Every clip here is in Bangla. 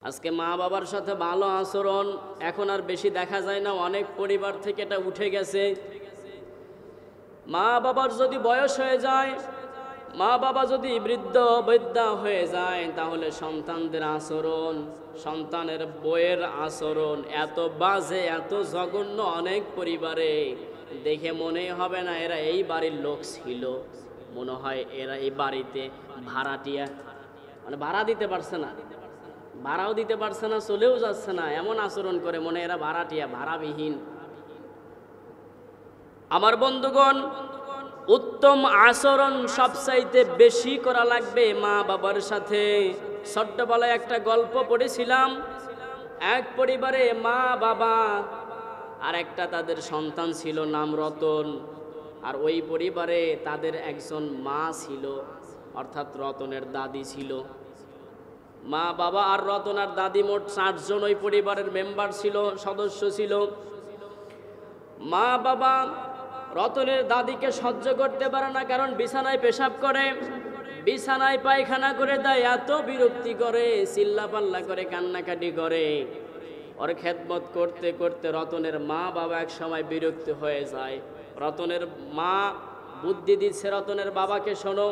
আজকে মা বাবার সাথে ভালো আচরণ এখন আর বেশি দেখা যায় না, অনেক পরিবার থেকে এটা উঠে গেছে। মা বাবার যদি বয়স হয়ে যায়, মা বাবা যদি বৃদ্ধা হয়ে যায়, তাহলে সন্তানদের আচরণ, সন্তানের বইয়ের আচরণ এত বাজে, এত জঘন্য, অনেক পরিবারে দেখে মনে হবে না এরা এই বাড়ির লোক ছিল, মনে হয় এরা এই বাড়িতে ভাড়াটিয়া, মানে ভাড়া দিতে পারছে না, ভাড়াও দিতে পারছে না, চলেও যাচ্ছে না, এমন আচরণ করে মনে এরা ভাড়াটিয়া, ভাড়াবিহীন। আমার বন্ধুগণ, উত্তম আচরণ সবচাইতে বেশি করা লাগবে মা বাবার সাথে। ছোট্টবেলায় একটা গল্প পড়েছিলাম, এক পরিবারে মা বাবা আর একটা তাদের সন্তান ছিল, নাম রতন। আর ওই পরিবারে তাদের একজন মা ছিল, অর্থাৎ রতনের দাদি ছিল। মা বাবা আর রতন আর দাদি মোট 4 জন ওই পরিবারের মেম্বার ছিল, সদস্য ছিল। মা বাবা রতনের দাদিকে সহ্য করতে পারে না, কারণ বিছানায় পেশাব করে, বিছানায় পায়খানা করে দেয়, এত বিরক্তি করে, চিল্লাপাল্লা করে, কান্নাকাটি করে। ওর খেদমত করতে করতে রতনের মা বাবা এক সময় বিরক্ত হয়ে যায়। রতনের মা বুদ্ধি দিচ্ছে রতনের বাবাকে, শোনো,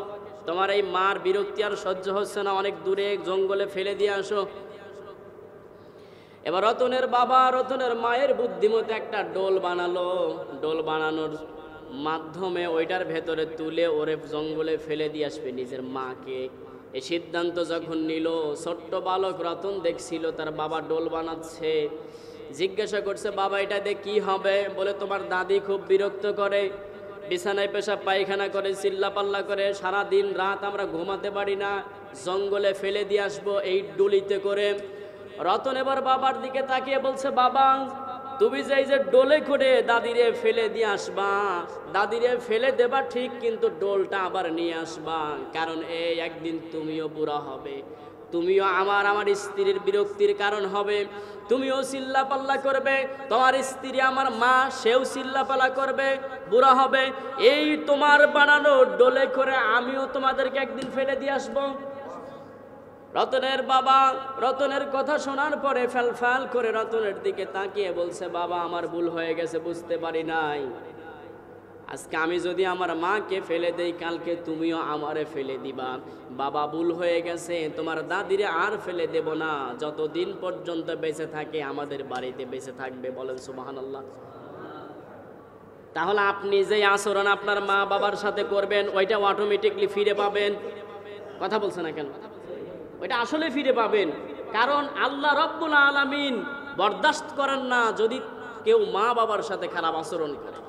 তোমার এই মার বিরক্তি আর সহ্য হচ্ছে না, অনেক দূরে জঙ্গলে ফেলে দিয়ে আসো। এবার রতনের বাবা রতনের মায়ের বুদ্ধিমতো একটা ডোল বানালো। ডোল বানানোর মাধ্যমে ওইটার ভেতরে তুলে ওরে জঙ্গলে ফেলে দিয়ে আসবে নিজের মাকে। এই সিদ্ধান্ত যখন নিল, ছোট্ট বালক রতন দেখছিল তার বাবা ডোল বানাচ্ছে। জিজ্ঞাসা করছে, বাবা এটা দিয়ে কি হবে? বলে, তোমার দাদি খুব বিরক্ত করে, বিছানায় পেশাব পায়খানা করে, চিল্লাপাল্লা করে, সারা দিন রাত আমরা ঘুমাতে পারি না, জঙ্গলে ফেলে দিয়ে আসবো এই ডুলিতে করে। রতন এবার বাবার দিকে তাকিয়ে বলছে, বাবা তুমি যে এই যে ডোলে করে দাদিরে ফেলে দিয়ে আসবা, দাদিরে ফেলে দেবা ঠিক, কিন্তু ডোলটা আবার নিয়ে আসবা, কারণ এই একদিন তুমিও বুড়া হবে, তুমিও আমার স্ত্রীর বিরক্তির কারণ হবে, তুমিও চিল্লাপাল্লা করবে, তোমার স্ত্রী আমার মা, সেও চিল্লাপাল্লা করবে, বুড়া হবে, এই তোমার বানানো ডোলে করে আমিও তোমাদেরকে একদিন ফেলে দিয়ে আসবো। রতনের বাবা রতনের কথা শোনার পরে ফ্যাল করে রতনের দিকে তাকিয়ে বলছে, বাবা আমার ভুল হয়ে গেছে, বুঝতে পারি নাই, আজকে আমি যদি আমার মাকে ফেলে দেই, কালকে তুমিও আমারে ফেলে দিবা। বাবা ভুল হয়ে গেছে, তোমার দাদিরে আর ফেলে দেব না, যতদিন পর্যন্ত বেঁচে থাকে আমাদের বাড়িতে বেঁচে থাকবে। বলেন সুবহানাল্লাহ। তাহলে আপনি যে আচরণ আপনার মা বাবার সাথে করবেন, ওইটা অটোমেটিকলি ফিরে পাবেন। কথা বলছে না কেন? ওইটা আসলে ফিরে পাবেন, কারণ আল্লাহ রাব্বুল আলামিন বরদাস্ত করেন না যদি কেউ মা বাবার সাথে খারাপ আচরণ করে।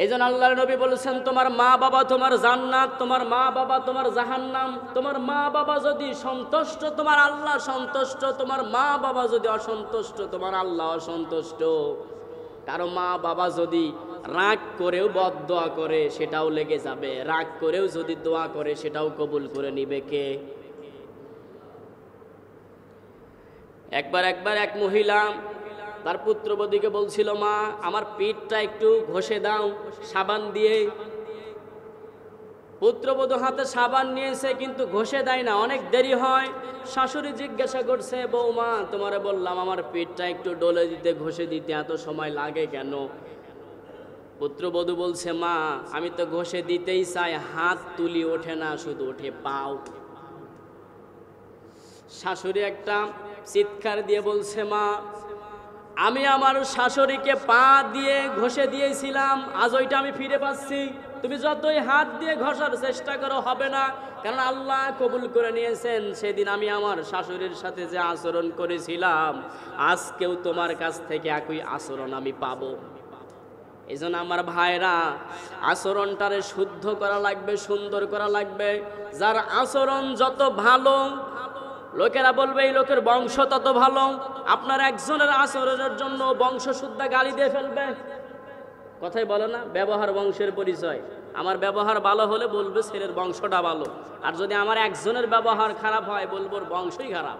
এইজন্য আল্লাহর নবী বলেছেন, তোমার মা বাবা তোমার জান্নাত, তোমার মা বাবা তোমার জাহান্নাম। তোমার মা বাবা যদি সন্তুষ্ট, তোমার আল্লাহ সন্তুষ্ট, তোমার মা বাবা যদি অসন্তুষ্ট, তোমার আল্লাহ অসন্তুষ্ট। কারো মা বাবা যদি রাগ করেও বদদোয়া করে, সেটাও লেগে যাবে, রাগ করেও যদি দোয়া করে, সেটাও কবুল করে নিবে কে? একবার এক মহিলা তার পুত্রবধূকে বলছিল, মা আমার পিঠটা একটু ঘষে দাও সাবান দিয়ে। পুত্রবধূ হাতে সাবান নিয়েছে, কিন্তু ঘষে দেয় না, অনেক দেরি হয়। শাশুড়ি জিজ্ঞাসা করছে, বৌমা তোমারে বললাম আমার পিঠটা একটু ডলে দিতে, ঘষে দিতে, এত সময় লাগে কেন? পুত্রবধূ বলছে, মা আমি তো ঘষে দিতেই চাই, হাত তুলি ওঠে না, শুধু ওঠে পাও। শাশুড়ি একটা চিৎকার দিয়ে বলছে, মা আমি আমার শাশুড়িকে পা দিয়ে ঘষে দিয়েছিলাম, আজ ওইটা আমি ফিরে পাচ্ছি। তুমি যতই হাত দিয়ে ঘষার চেষ্টা করো হবে না, কারণ আল্লাহ কবুল করে নিয়েছেন। সেদিন আমি আমার শাশুড়ির সাথে যে আচরণ করেছিলাম, আজকেও তোমার কাছ থেকে একই আচরণ আমি পাবো। এই জন্য আমার ভাইরা, আচরণটারে শুদ্ধ করা লাগবে, সুন্দর করা লাগবে। যার আচরণ যত ভালো, লোকেরা বলবে এই লোকের বংশ তত ভালো। আপনার একজনের আচরণের জন্য বংশ শুদ্ধ গালি দিয়ে ফেলবে। কথাই বলো না, ব্যবহার বংশের পরিচয়। আমার ব্যবহার ভালো হলে বলবে ছেলের বংশটা ভালো, আর যদি আমার একজনের ব্যবহার খারাপ হয় বলবো বংশই খারাপ।